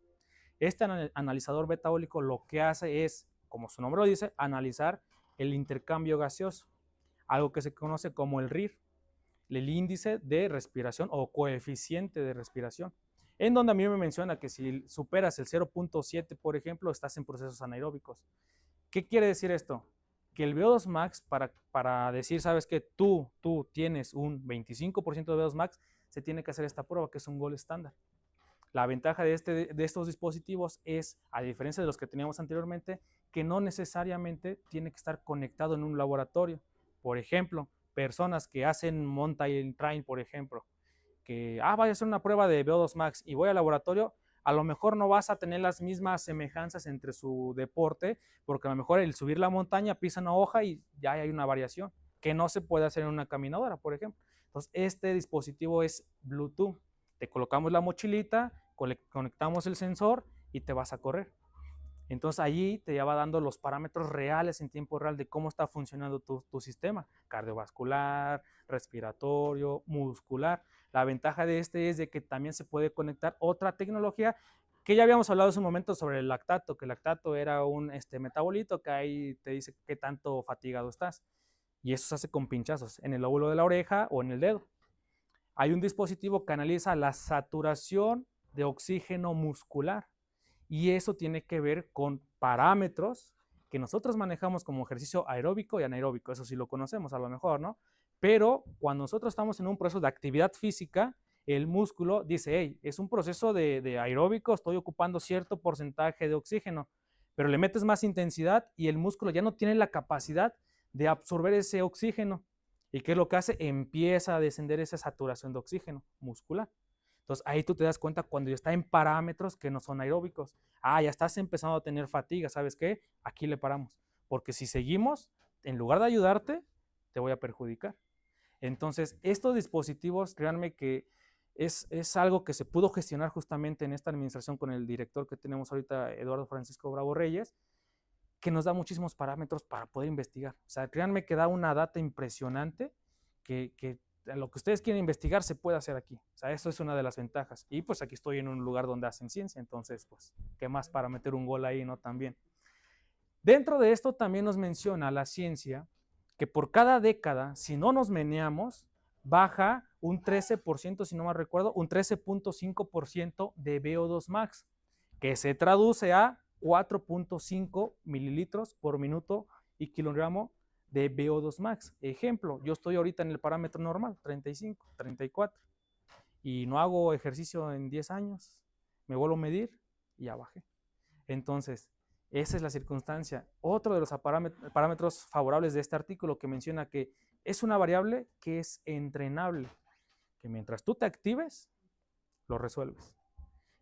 Este analizador metabólico lo que hace es, como su nombre lo dice, analizar el intercambio gaseoso, algo que se conoce como el RIR, el índice de respiración o coeficiente de respiración, en donde a mí me menciona que si superas el 0.7, por ejemplo, estás en procesos anaeróbicos. ¿Qué quiere decir esto? Que el VO2 max, para decir, sabes que tú tienes un 25% de VO2 max, se tiene que hacer esta prueba, que es un gol estándar. La ventaja de estos dispositivos es, a diferencia de los que teníamos anteriormente, que no necesariamente tiene que estar conectado en un laboratorio. Por ejemplo, personas que hacen mountain trail, por ejemplo, que voy a hacer una prueba de VO2 max y voy al laboratorio, a lo mejor no vas a tener las mismas semejanzas entre su deporte, porque a lo mejor el subir la montaña pisa una hoja y ya hay una variación que no se puede hacer en una caminadora, por ejemplo. Entonces, este dispositivo es Bluetooth. Te colocamos la mochilita, conectamos el sensor y te vas a correr. Entonces allí te ya va dando los parámetros reales en tiempo real de cómo está funcionando tu sistema cardiovascular, respiratorio, muscular. La ventaja de este es de que también se puede conectar otra tecnología que ya habíamos hablado hace un momento sobre el lactato, que el lactato era un metabolito que ahí te dice qué tanto fatigado estás. Y eso se hace con pinchazos en el lóbulo de la oreja o en el dedo. Hay un dispositivo que analiza la saturación de oxígeno muscular. Y eso tiene que ver con parámetros que nosotros manejamos como ejercicio aeróbico y anaeróbico. Eso sí lo conocemos a lo mejor, ¿no? Pero cuando nosotros estamos en un proceso de actividad física, el músculo dice, hey, es un proceso de aeróbico, estoy ocupando cierto porcentaje de oxígeno, pero le metes más intensidad y el músculo ya no tiene la capacidad de absorber ese oxígeno. ¿Y qué es lo que hace? Empieza a descender esa saturación de oxígeno muscular. Entonces ahí tú te das cuenta cuando ya está en parámetros que no son aeróbicos. Ya estás empezando a tener fatiga, ¿sabes qué? Aquí le paramos. Porque si seguimos, en lugar de ayudarte, te voy a perjudicar. Entonces, estos dispositivos, créanme que es algo que se pudo gestionar justamente en esta administración con el director que tenemos ahorita, Eduardo Francisco Bravo Reyes, que nos da muchísimos parámetros para poder investigar. O sea, créanme que da una data impresionante que lo que ustedes quieren investigar se puede hacer aquí. O sea, eso es una de las ventajas. Y pues aquí estoy en un lugar donde hacen ciencia, entonces, pues, ¿qué más para meter un gol ahí, no? También. Dentro de esto también nos menciona la ciencia que por cada década, si no nos meneamos, baja un 13%, si no me recuerdo, un 13.5% de VO2 max, que se traduce a 4.5 mililitros por minuto y kilogramo de VO2 max. Ejemplo, yo estoy ahorita en el parámetro normal, 35, 34, y no hago ejercicio en 10 años, me vuelvo a medir y ya bajé. Entonces, esa es la circunstancia. Otro de los parámetros favorables de este artículo que menciona que es una variable que es entrenable, que mientras tú te actives, lo resuelves.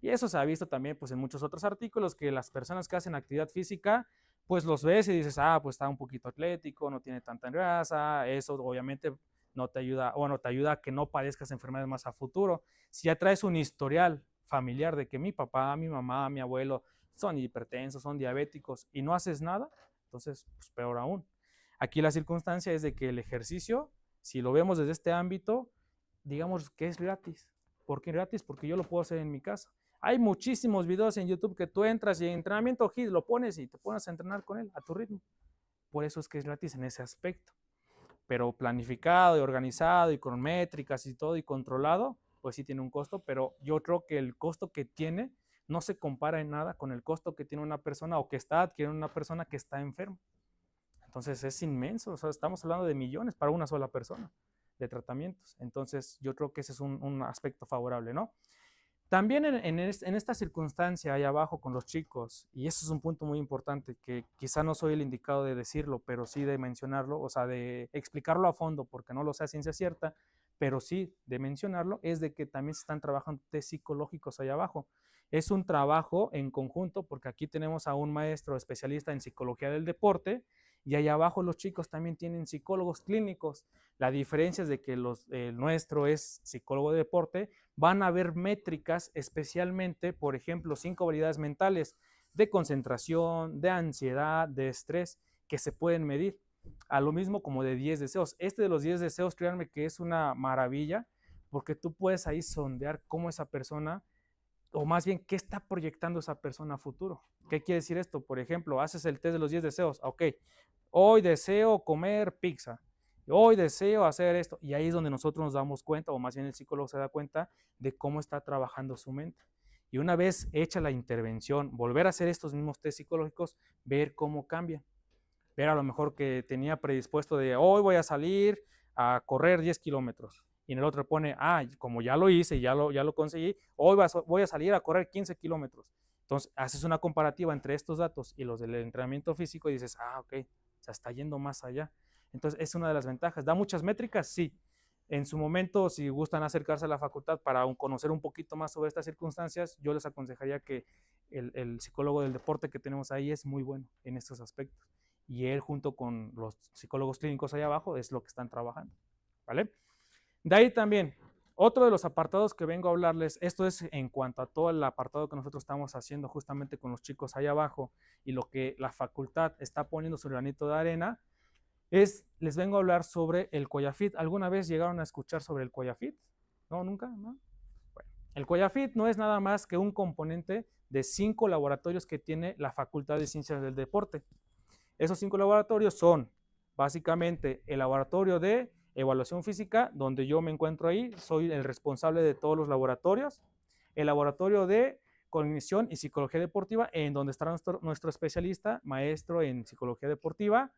Y eso se ha visto también pues, en muchos otros artículos, que las personas que hacen actividad física, pues los ves y dices, pues está un poquito atlético, no tiene tanta grasa, eso obviamente no te ayuda, bueno, te ayuda a que no padezcas enfermedades más a futuro. Si ya traes un historial familiar de que mi papá, mi mamá, mi abuelo son hipertensos, son diabéticos y no haces nada, entonces pues peor aún. Aquí la circunstancia es de que el ejercicio, si lo vemos desde este ámbito, digamos que es gratis. ¿Por qué gratis? Porque yo lo puedo hacer en mi casa. Hay muchísimos videos en YouTube que tú entras y en entrenamiento HIIT lo pones y te pones a entrenar con él a tu ritmo. Por eso es que es gratis en ese aspecto. Pero planificado y organizado y con métricas y todo y controlado, pues sí tiene un costo, pero yo creo que el costo que tiene no se compara en nada con el costo que tiene una persona o que está adquiriendo una persona que está enferma. Entonces es inmenso, o sea, estamos hablando de millones para una sola persona de tratamientos. Entonces yo creo que ese es un aspecto favorable, ¿no? También en esta circunstancia ahí abajo con los chicos, y eso es un punto muy importante que quizá no soy el indicado de decirlo, pero sí de mencionarlo, o sea, de explicarlo a fondo, porque no lo sé a ciencia cierta, pero sí de mencionarlo, es de que también se están trabajando test psicológicos ahí abajo. Es un trabajo en conjunto, porque aquí tenemos a un maestro especialista en psicología del deporte, y allá abajo los chicos también tienen psicólogos clínicos. La diferencia es de que el nuestro es psicólogo de deporte, van a haber métricas, especialmente, por ejemplo, 5 habilidades mentales de concentración, de ansiedad, de estrés, que se pueden medir. A lo mismo como de 10 deseos. Este de los 10 deseos, créanme que es una maravilla, porque tú puedes ahí sondear cómo esa persona, o más bien, qué está proyectando esa persona a futuro. ¿Qué quiere decir esto? Por ejemplo, haces el test de los 10 deseos. Ok, hoy deseo comer pizza. Hoy deseo hacer esto. Y ahí es donde nosotros nos damos cuenta, o más bien el psicólogo se da cuenta de cómo está trabajando su mente. Y una vez hecha la intervención, volver a hacer estos mismos test psicológicos, ver cómo cambia. Ver a lo mejor que tenía predispuesto de hoy voy a salir a correr 10 kilómetros. Y en el otro pone, como ya lo hice y ya lo conseguí, hoy voy a salir a correr 15 kilómetros. Entonces, haces una comparativa entre estos datos y los del entrenamiento físico y dices, ok, o sea, está yendo más allá. Entonces, es una de las ventajas. ¿Da muchas métricas? Sí. En su momento, si gustan acercarse a la facultad para conocer un poquito más sobre estas circunstancias, yo les aconsejaría que el psicólogo del deporte que tenemos ahí es muy bueno en estos aspectos. Y él, junto con los psicólogos clínicos ahí abajo, es lo que están trabajando. ¿Vale? De ahí también, otro de los apartados que vengo a hablarles, esto es en cuanto a todo el apartado que nosotros estamos haciendo justamente con los chicos ahí abajo y lo que la facultad está poniendo su granito de arena, les vengo a hablar sobre el COIAFIT. ¿Alguna vez llegaron a escuchar sobre el COIAFIT? ¿No? ¿Nunca? ¿No? Bueno, el COIAFIT no es nada más que un componente de 5 laboratorios que tiene la Facultad de Ciencias del Deporte. Esos 5 laboratorios son básicamente el laboratorio de evaluación física, donde yo me encuentro ahí, soy el responsable de todos los laboratorios, el laboratorio de cognición y psicología deportiva, en donde está nuestro especialista, maestro en psicología deportiva,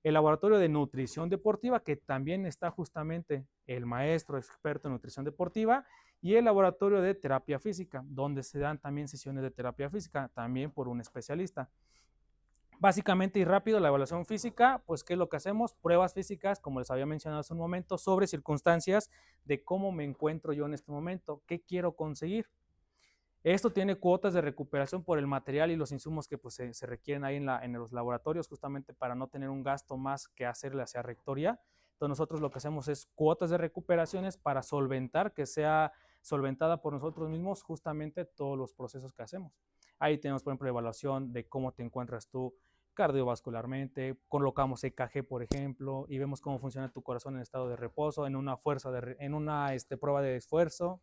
el laboratorio de nutrición deportiva, que también está justamente el maestro experto en nutrición deportiva, y el laboratorio de terapia física, donde se dan también sesiones de terapia física, también por un especialista. Básicamente y rápido, la evaluación física, pues ¿qué es lo que hacemos? Pruebas físicas, como les había mencionado hace un momento, sobre circunstancias de cómo me encuentro yo en este momento, qué quiero conseguir. Esto tiene cuotas de recuperación por el material y los insumos que pues, se requieren ahí en los laboratorios, justamente para no tener un gasto más que hacerle hacia rectoría. Entonces nosotros lo que hacemos es cuotas de recuperaciones para solventar, que sea solventada por nosotros mismos justamente todos los procesos que hacemos. Ahí tenemos, por ejemplo, evaluación de cómo te encuentras tú cardiovascularmente, colocamos EKG, por ejemplo, y vemos cómo funciona tu corazón en estado de reposo, en una prueba de esfuerzo.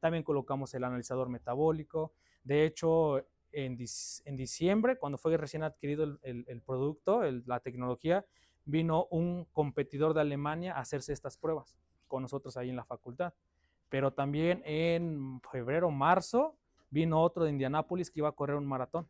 También colocamos el analizador metabólico. De hecho, en diciembre, cuando fue recién adquirido el producto, la tecnología, vino un competidor de Alemania a hacerse estas pruebas con nosotros ahí en la facultad. Pero también en febrero, marzo, vino otro de Indianápolis que iba a correr un maratón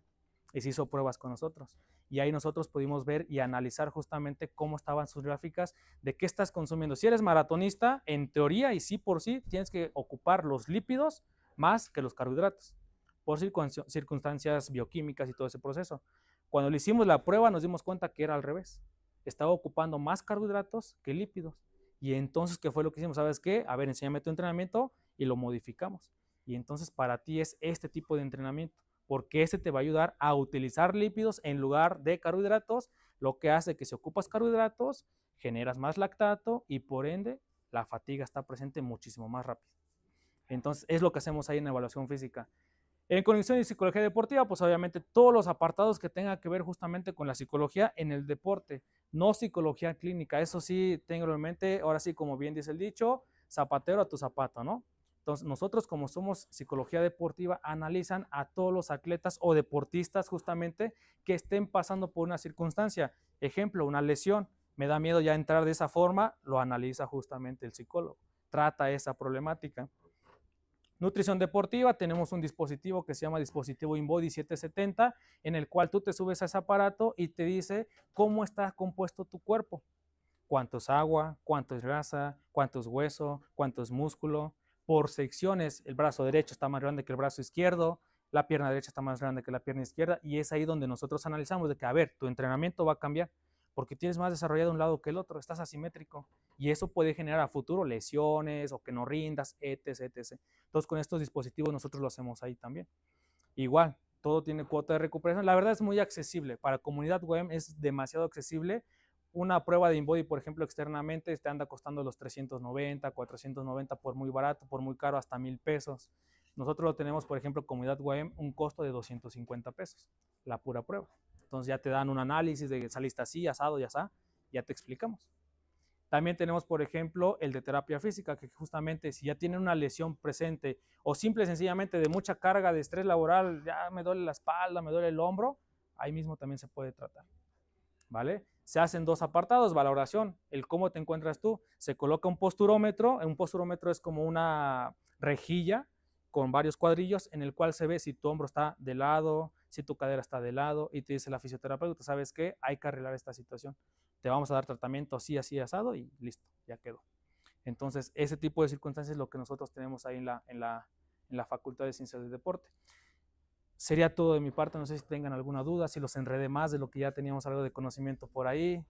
y se hizo pruebas con nosotros. Y ahí nosotros pudimos ver y analizar justamente cómo estaban sus gráficas, de qué estás consumiendo. Si eres maratonista, en teoría y sí por sí, tienes que ocupar los lípidos más que los carbohidratos, por circunstancias bioquímicas y todo ese proceso. Cuando le hicimos la prueba nos dimos cuenta que era al revés. Estaba ocupando más carbohidratos que lípidos. Y entonces, ¿qué fue lo que hicimos? ¿Sabes qué? A ver, enséñame tu entrenamiento y lo modificamos. Y entonces para ti es este tipo de entrenamiento, porque este te va a ayudar a utilizar lípidos en lugar de carbohidratos, lo que hace que si ocupas carbohidratos, generas más lactato y por ende la fatiga está presente muchísimo más rápido. Entonces es lo que hacemos ahí en evaluación física. En condición de psicología deportiva, pues obviamente todos los apartados que tengan que ver justamente con la psicología en el deporte, no psicología clínica, eso sí, tengo en mente, ahora sí, como bien dice el dicho, zapatero a tu zapato, ¿no? Entonces, nosotros como somos psicología deportiva, analizan a todos los atletas o deportistas justamente que estén pasando por una circunstancia. Ejemplo, una lesión. Me da miedo ya entrar de esa forma, lo analiza justamente el psicólogo. Trata esa problemática. Nutrición deportiva, tenemos un dispositivo que se llama dispositivo InBody 770, en el cual tú te subes a ese aparato y te dice cómo está compuesto tu cuerpo. Cuánto es agua, cuánto es grasa, cuánto es hueso, cuánto es músculo. Por secciones, el brazo derecho está más grande que el brazo izquierdo, la pierna derecha está más grande que la pierna izquierda, y es ahí donde nosotros analizamos de que, a ver, tu entrenamiento va a cambiar porque tienes más desarrollado un lado que el otro, estás asimétrico, y eso puede generar a futuro lesiones o que no rindas, etc, etc. Entonces, con estos dispositivos nosotros lo hacemos ahí también. Igual, todo tiene cuota de recuperación. La verdad es muy accesible. Para comunidad web es demasiado accesible. Una prueba de InBody, por ejemplo, externamente, te anda costando los 390, 490 por muy barato, por muy caro, hasta 1,000 pesos. Nosotros lo tenemos, por ejemplo, comunidad web, un costo de 250 pesos, la pura prueba. Entonces ya te dan un análisis de que saliste así, asado y asá, ya te explicamos. También tenemos, por ejemplo, el de terapia física, que justamente si ya tienen una lesión presente o simple y sencillamente de mucha carga de estrés laboral, ya me duele la espalda, me duele el hombro, ahí mismo también se puede tratar, ¿vale? Se hacen dos apartados, valoración, el cómo te encuentras tú. Se coloca un posturómetro es como una rejilla con varios cuadrillos en el cual se ve si tu hombro está de lado, si tu cadera está de lado, y te dice la fisioterapeuta, ¿sabes qué? Hay que arreglar esta situación. Te vamos a dar tratamiento así, así, asado, y listo, ya quedó. Entonces, ese tipo de circunstancias es lo que nosotros tenemos ahí en la Facultad de Ciencias del Deporte. Sería todo de mi parte, no sé si tengan alguna duda, si los enredé más de lo que ya teníamos algo de conocimiento por ahí.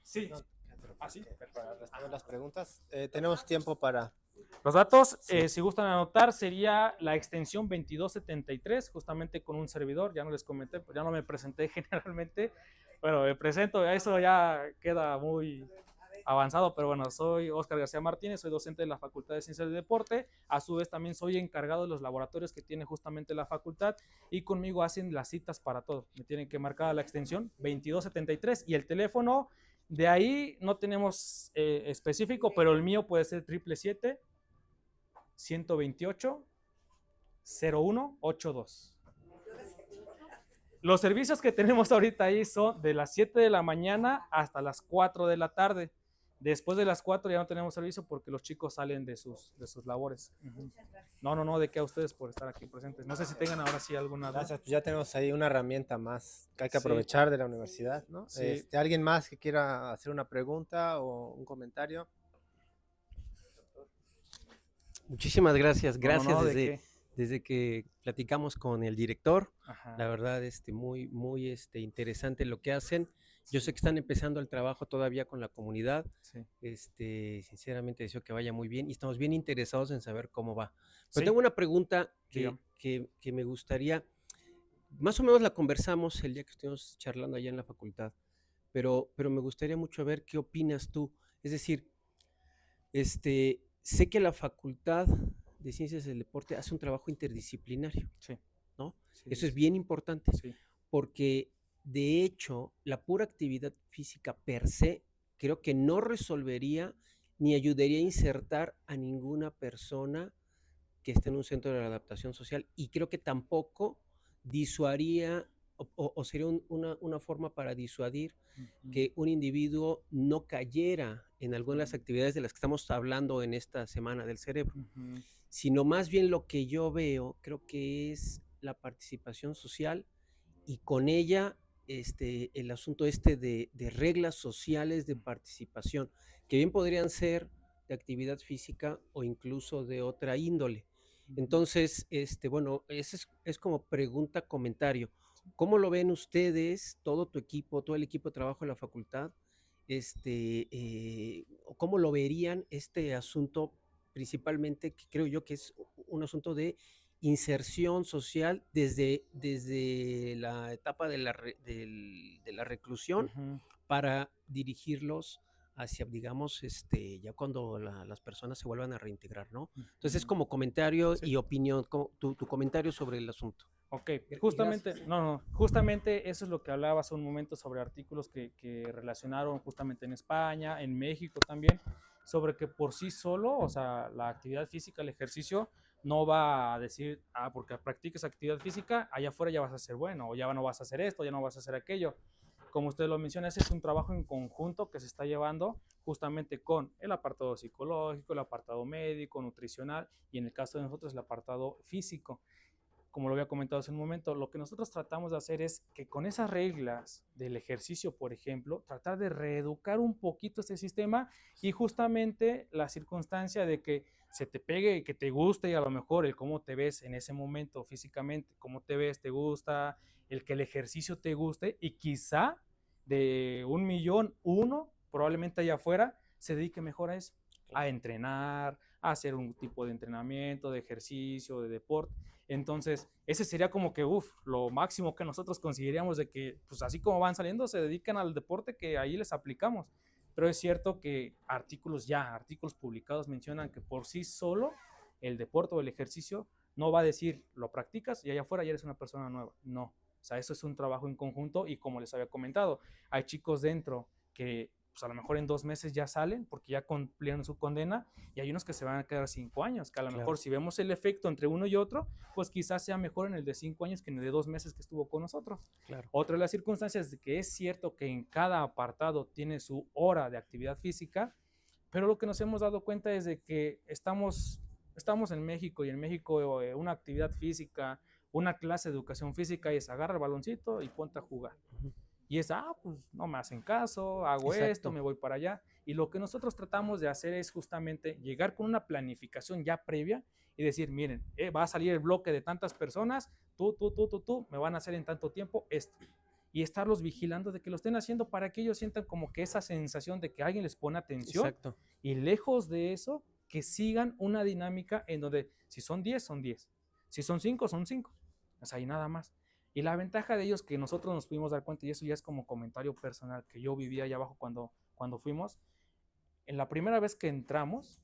Sí. ¿Así? Para responder las preguntas. Tenemos tiempo para... Los datos, Sí. si gustan anotar, sería la extensión 2273, justamente con un servidor. Ya no les comenté, ya no me presenté generalmente. Bueno, me presento, eso ya queda muy avanzado, pero bueno, soy Óscar García Martínez, soy docente de la Facultad de Ciencias del Deporte. A su vez también soy encargado de los laboratorios que tiene justamente la facultad, y conmigo hacen las citas para todo. Me tienen que marcar la extensión 2273 y el teléfono. De ahí no tenemos específico, pero el mío puede ser 777-128-0182. Los servicios que tenemos ahorita ahí son de las 7 de la mañana hasta las 4 de la tarde. Después de las 4 ya no tenemos servicio porque los chicos salen de sus labores. No, de qué a ustedes por estar aquí presentes. No sé si tengan ahora sí alguna duda. Gracias, pues ya tenemos ahí una herramienta más que hay que Sí. aprovechar de la universidad, ¿no? Sí. ¿Alguien más que quiera hacer una pregunta o un comentario? Muchísimas gracias. Gracias ¿de desde que platicamos con el director. Ajá. La verdad, muy interesante lo que hacen. Yo sé que están empezando el trabajo todavía con la comunidad. Sí, Sinceramente deseo que vaya muy bien y estamos bien interesados en saber cómo va. Pero sí, tengo una pregunta dígame. que me gustaría, más o menos la conversamos el día que estuvimos charlando allá en la facultad, pero me gustaría mucho ver qué opinas tú. Es decir, sé que la Facultad de Ciencias del Deporte hace un trabajo interdisciplinario, Sí, ¿no? sí, Eso sí, es sí. bien importante, Sí. porque de hecho la pura actividad física per se creo que no resolvería ni ayudaría a insertar a ninguna persona que esté en un centro de adaptación social y creo que tampoco disuaría o sería una forma para disuadir Ujú, que un individuo no cayera en alguna de las ujú, actividades de las que estamos hablando en esta semana del cerebro, ujú, sino más bien lo que yo veo, creo que es la participación social y con ella el asunto de reglas sociales de participación, que bien podrían ser de actividad física o incluso de otra índole. ujú. Entonces, bueno, ese es como pregunta, comentario. ¿Cómo lo ven ustedes, todo tu equipo, todo el equipo de trabajo de la facultad? ¿Cómo lo verían este asunto, principalmente, que creo yo que es un asunto de inserción social desde la etapa de la reclusión Ujú. para dirigirlos hacia, digamos, ya cuando las personas se vuelvan a reintegrar, ¿no? Entonces, es Ujú. como comentario Sí. y opinión, tu comentario sobre el asunto. Ok, Y justamente, gracias. no, justamente eso es lo que hablaba hace un momento sobre artículos que relacionaron justamente en España, en México también, sobre que por sí solo, o sea, la actividad física, el ejercicio, no va a decir, ah, porque practiques actividad física, allá afuera ya vas a ser bueno, o ya no vas a hacer esto, ya no vas a hacer aquello. Como usted lo menciona, ese es un trabajo en conjunto que se está llevando justamente con el apartado psicológico, el apartado médico, nutricional y en el caso de nosotros el apartado físico. Como lo había comentado hace un momento, lo que nosotros tratamos de hacer es que con esas reglas del ejercicio, por ejemplo, tratar de reeducar un poquito este sistema y justamente la circunstancia de que se te pegue y que te guste y a lo mejor el cómo te ves en ese momento físicamente, cómo te ves, te gusta, el que el ejercicio te guste y quizá de 1 millón, uno probablemente allá afuera se dedique mejor a eso, a entrenar, a hacer un tipo de entrenamiento, de ejercicio, de deporte. Entonces, ese sería como que, lo máximo que nosotros conseguiríamos de que, pues así como van saliendo, se dedican al deporte que ahí les aplicamos. Pero es cierto que artículos publicados mencionan que por sí solo el deporte o el ejercicio no va a decir, lo practicas y allá afuera ya eres una persona nueva. No. O sea, eso es un trabajo en conjunto y como les había comentado, hay chicos dentro que pues a lo mejor en 2 meses ya salen porque ya cumplieron su condena y hay unos que se van a quedar 5 años, que a lo Claro, mejor si vemos el efecto entre uno y otro, pues quizás sea mejor en el de 5 años que en el de 2 meses que estuvo con nosotros. claro. Otra de las circunstancias es que es cierto que en cada apartado tiene su hora de actividad física, pero lo que nos hemos dado cuenta es de que estamos en México y en México una actividad física, una clase de educación física es agarra el baloncito y ponte a jugar. Ujú. Y es, pues no me hacen caso, hago esto, Exacto, me voy para allá. Y lo que nosotros tratamos de hacer es justamente llegar con una planificación ya previa y decir, miren, va a salir el bloque de tantas personas, tú, me van a hacer en tanto tiempo esto. Y estarlos vigilando de que lo estén haciendo para que ellos sientan como que esa sensación de que alguien les pone atención exacto. y lejos de eso, que sigan una dinámica en donde si son 10, son 10. Si son 5, son 5. O sea, y nada más. Y la ventaja de ellos que nosotros nos pudimos dar cuenta, y eso ya es como comentario personal que yo vivía allá abajo cuando fuimos, en la primera vez que entramos,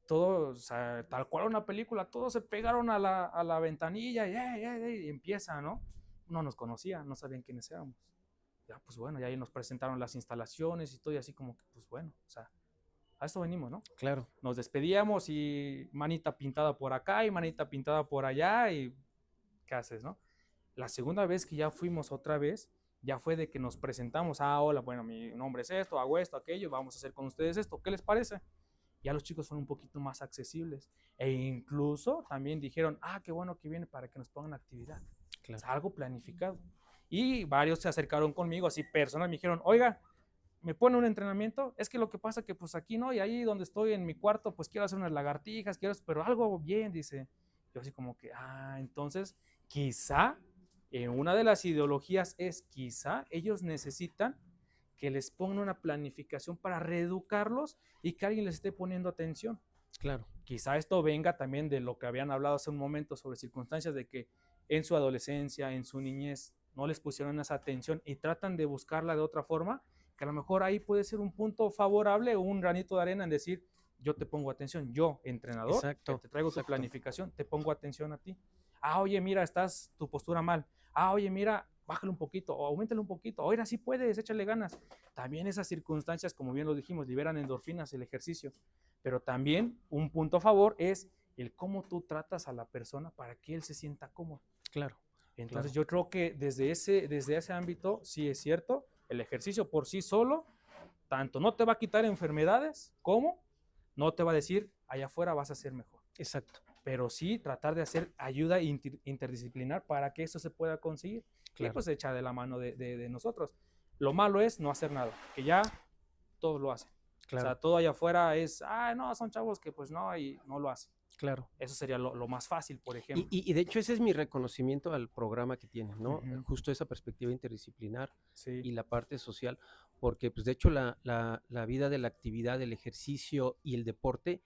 todos, o sea, tal cual una película, todos se pegaron a la ventanilla y empieza, ¿no? No nos conocía, no sabían quiénes éramos. Ya, pues bueno, y ahí nos presentaron las instalaciones y todo, y así como que, pues bueno, o sea, a esto venimos, ¿no? Claro. Nos despedíamos y manita pintada por acá y manita pintada por allá y ¿qué haces, no? La segunda vez que ya fuimos otra vez, ya fue de que nos presentamos, hola, bueno, mi nombre es esto, hago esto, aquello, vamos a hacer con ustedes esto, ¿qué les parece? Ya los chicos fueron un poquito más accesibles e incluso también dijeron, qué bueno que viene para que nos pongan actividad, o Claro. sea, algo planificado. Y varios se acercaron conmigo, así personas me dijeron, oiga, me pone un entrenamiento, es que lo que pasa que pues aquí no, y ahí donde estoy en mi cuarto, pues quiero hacer unas lagartijas, pero algo bien, dice. Yo así como que, entonces, quizá, una de las ideologías es, quizá ellos necesitan que les pongan una planificación para reeducarlos y que alguien les esté poniendo atención. Claro. Quizá esto venga también de lo que habían hablado hace un momento sobre circunstancias de que en su adolescencia, en su niñez, no les pusieron esa atención y tratan de buscarla de otra forma, que a lo mejor ahí puede ser un punto favorable o un granito de arena en decir, yo te pongo atención, yo, entrenador, Exacto, que te traigo tu exacto. planificación, te pongo atención a ti. Ah, oye, mira, estás tu postura mal. Ah, oye, mira, bájale un poquito o auméntale un poquito. Oiga, sí puedes, échale ganas. También esas circunstancias, como bien lo dijimos, liberan endorfinas el ejercicio. Pero también un punto a favor es el cómo tú tratas a la persona para que él se sienta cómodo. Claro. Entonces Claro. yo creo que desde ese ámbito sí es cierto, el ejercicio por sí solo, tanto no te va a quitar enfermedades como no te va a decir allá afuera vas a ser mejor. Exacto. Pero sí tratar de hacer ayuda interdisciplinar para que eso se pueda conseguir. Claro. Y pues echa de la mano de nosotros. Lo malo es no hacer nada, que ya todos lo hacen. Claro. O sea, todo allá afuera es, no, son chavos que pues no, y no lo hacen. Claro. Eso sería lo más fácil, por ejemplo. Y de hecho ese es mi reconocimiento al programa que tienen, ¿no? Ujú. Justo esa perspectiva interdisciplinar Sí. y la parte social, porque pues de hecho la vida de la actividad, el ejercicio y el deporte,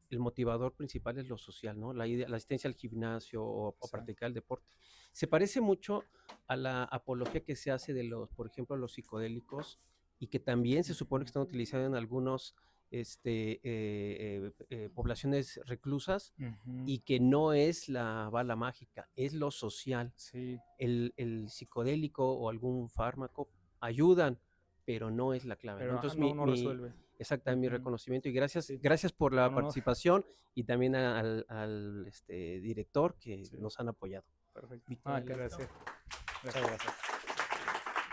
el motivador principal es lo social, ¿no? La asistencia al gimnasio o Sí. practicar el deporte. Se parece mucho a la apología que se hace de los, por ejemplo, los psicodélicos y que también se supone que están utilizados en algunos poblaciones reclusas Ujú. y que no es la bala mágica, es lo social. Sí. El psicodélico o algún fármaco ayudan, pero no es la clave, ¿no? Pero Entonces, no resuelve. exactamente, mi Ujú. reconocimiento y gracias, Sí. gracias por la No. participación y también al director que Sí. nos han apoyado. Perfecto. Víctor, Que adelante. agradecer. Muchas gracias.